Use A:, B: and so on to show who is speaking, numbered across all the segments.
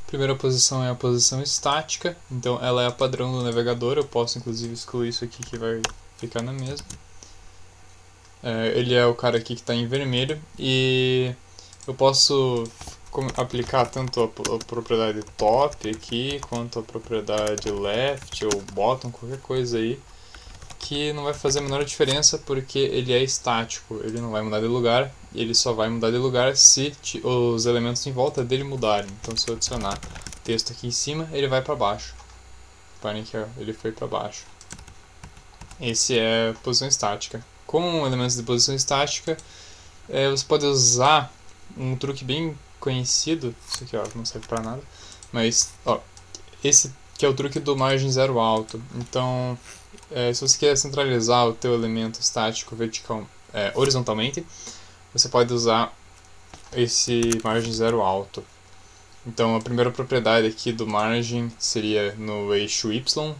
A: Primeira posição é a posição estática, então ela é a padrão do navegador, eu posso inclusive excluir isso aqui que vai ficar na mesma. Ele é o cara aqui que está em vermelho e eu posso aplicar tanto a propriedade top aqui quanto a propriedade left ou bottom, qualquer coisa aí, que não vai fazer a menor diferença porque ele é estático, ele não vai mudar de lugar, ele só vai mudar de lugar se os elementos em volta dele mudarem. Então se eu adicionar texto aqui em cima, ele vai para baixo. Reparem que ele foi para baixo. Esse é a posição estática. Com elementos de posição estática, você pode usar um truque bem conhecido, isso aqui não serve para nada, mas esse que é o truque do margem zero alto. Então, se você quer centralizar o teu elemento estático horizontalmente, você pode usar esse margem zero alto. Então a primeira propriedade aqui do margem seria no eixo Y,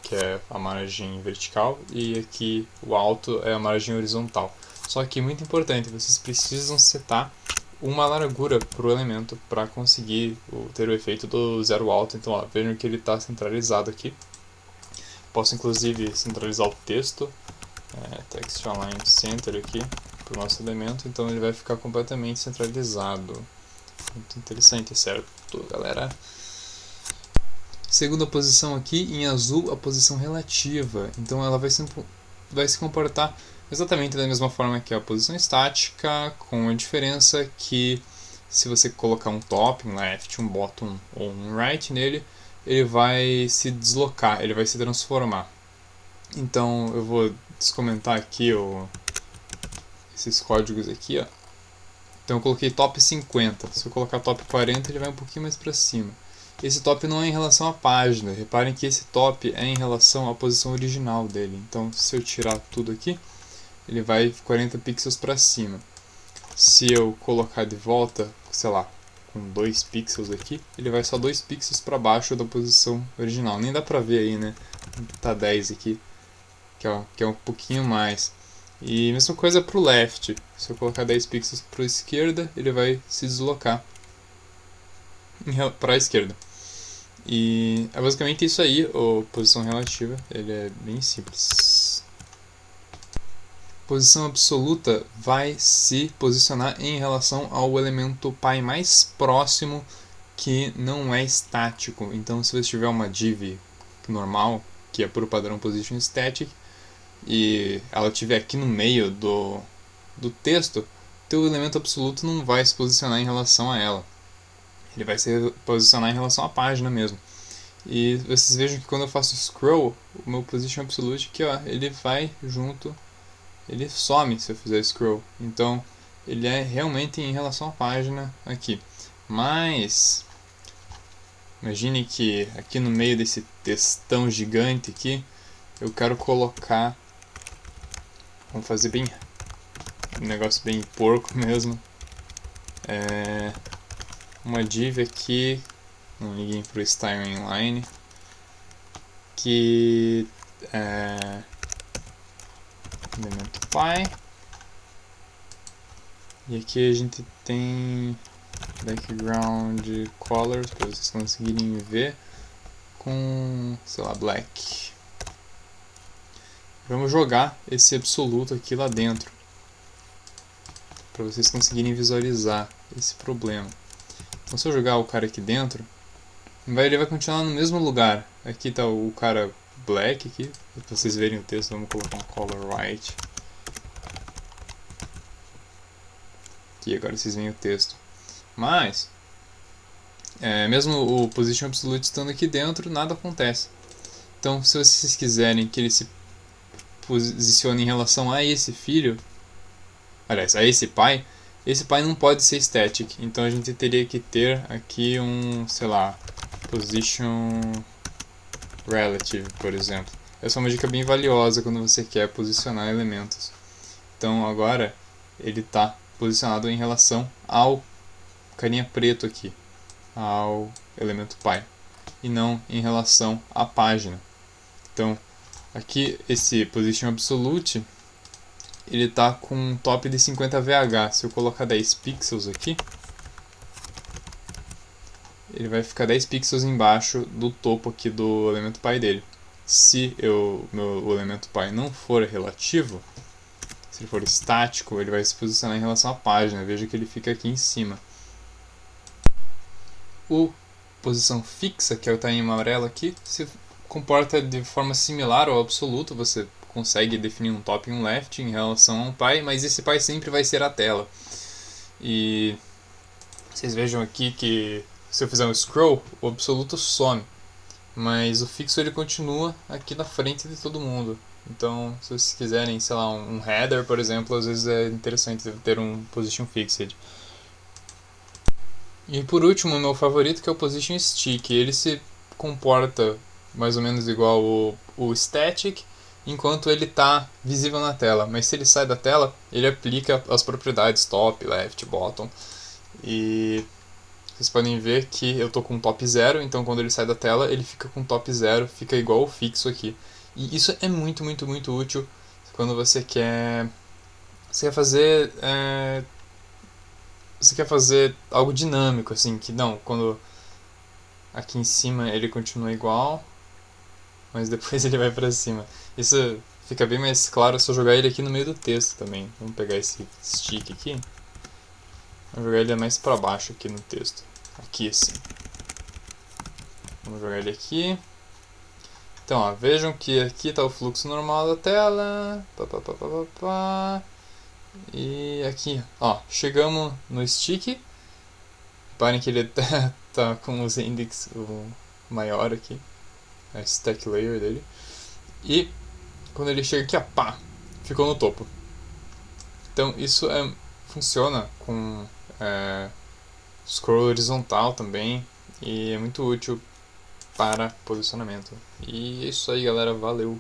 A: que é a margem vertical, e aqui o alto é a margem horizontal. Só que muito importante, vocês precisam setar uma largura para o elemento para conseguir ter o efeito do zero alto. Então vejam que ele está centralizado aqui. Posso inclusive centralizar o texto, text align center aqui para o nosso elemento, então ele vai ficar completamente centralizado. Muito interessante, certo, galera? Segunda posição aqui, em azul, a posição relativa. Então ela vai se comportar exatamente da mesma forma que a posição estática, com a diferença que se você colocar um top, um left, um bottom ou um right nele, ele vai se deslocar, ele vai se transformar. Então eu vou descomentar aqui esses códigos aqui, ó. Então eu coloquei top 50, se eu colocar top 40 ele vai um pouquinho mais para cima. Esse top não é em relação à página, reparem que esse top é em relação à posição original dele. Então se eu tirar tudo aqui, ele vai 40 pixels para cima. Se eu colocar de volta, sei lá, com 2 pixels aqui, ele vai só 2 pixels para baixo da posição original. Nem dá para ver aí, né? Tá 10 aqui, que é um pouquinho mais. E mesma coisa para o left, se eu colocar 10 pixels para a esquerda, ele vai se deslocar para a esquerda. E é basicamente isso aí, a posição relativa, ele é bem simples. Posição absoluta vai se posicionar em relação ao elemento pi mais próximo que não é estático. Então se você tiver uma div normal, que é por padrão position static, e ela estiver aqui no meio do texto, teu elemento absoluto não vai se posicionar em relação a ela. Ele vai se posicionar em relação à página mesmo. E vocês vejam que quando eu faço scroll, o meu position absolute aqui, ó, ele vai junto, ele some se eu fizer scroll. Então ele é realmente em relação à página aqui. Mas imagine que aqui no meio desse textão gigante aqui, eu quero colocar, vamos fazer bem um negócio bem porco mesmo, uma div aqui, um link para o style inline, que é elemento pi, e aqui a gente tem background colors para vocês conseguirem ver com, sei lá, black. Vamos jogar esse absoluto aqui lá dentro para vocês conseguirem visualizar esse problema. Então se eu jogar o cara aqui dentro, ele vai continuar no mesmo lugar. Aqui está o cara black aqui, para vocês verem o texto. Vamos colocar um color white. Aqui agora vocês veem o texto. Mas mesmo o position absolute estando aqui dentro, nada acontece. Então se vocês quiserem que ele se posicione em relação a esse filho, aliás, a esse pai não pode ser static. Então a gente teria que ter aqui um, sei lá, position relative, por exemplo. Essa é uma dica bem valiosa quando você quer posicionar elementos. Então agora ele está posicionado em relação ao carinha preto aqui, ao elemento pi, e não em relação à página. Então aqui esse position absolute, ele está com um top de 50 VH. Se eu colocar 10 pixels aqui, ele vai ficar 10 pixels embaixo do topo aqui do elemento pi dele. Se o elemento pi não for relativo, se ele for estático, ele vai se posicionar em relação à página. Veja que ele fica aqui em cima. O posição fixa, que é o tá em amarelo aqui, se comporta de forma similar ao absoluto. Você consegue definir um top e um left em relação a um pi, mas esse pi sempre vai ser a tela. E vocês vejam aqui que se eu fizer um scroll, o absoluto some, mas o fixo ele continua aqui na frente de todo mundo. Então, se vocês quiserem, sei lá, um header, por exemplo, às vezes é interessante ter um position fixed. E por último, o meu favorito, que é o position stick. Ele se comporta mais ou menos igual o static, enquanto ele está visível na tela. Mas se ele sai da tela, ele aplica as propriedades top, left, bottom. E vocês podem ver que eu estou com top 0, então quando ele sai da tela, ele fica com top 0, fica igual o fixo aqui. E isso é muito, muito, muito útil quando você quer fazer algo dinâmico, assim, que não, quando aqui em cima ele continua igual, mas depois ele vai pra cima. Isso fica bem mais claro se eu jogar ele aqui no meio do texto também. Vamos pegar esse stick aqui, vamos jogar ele mais pra baixo aqui no texto, aqui assim. Vamos jogar ele aqui. Então, ó, vejam que aqui está o fluxo normal da tela. E aqui, ó, chegamos no stick. Reparem que ele tá com os index maior aqui, a stack layer dele. E quando ele chega aqui, ó, pá, ficou no topo. Então isso funciona com scroll horizontal também, e é muito útil para posicionamento. E é isso aí, galera, valeu!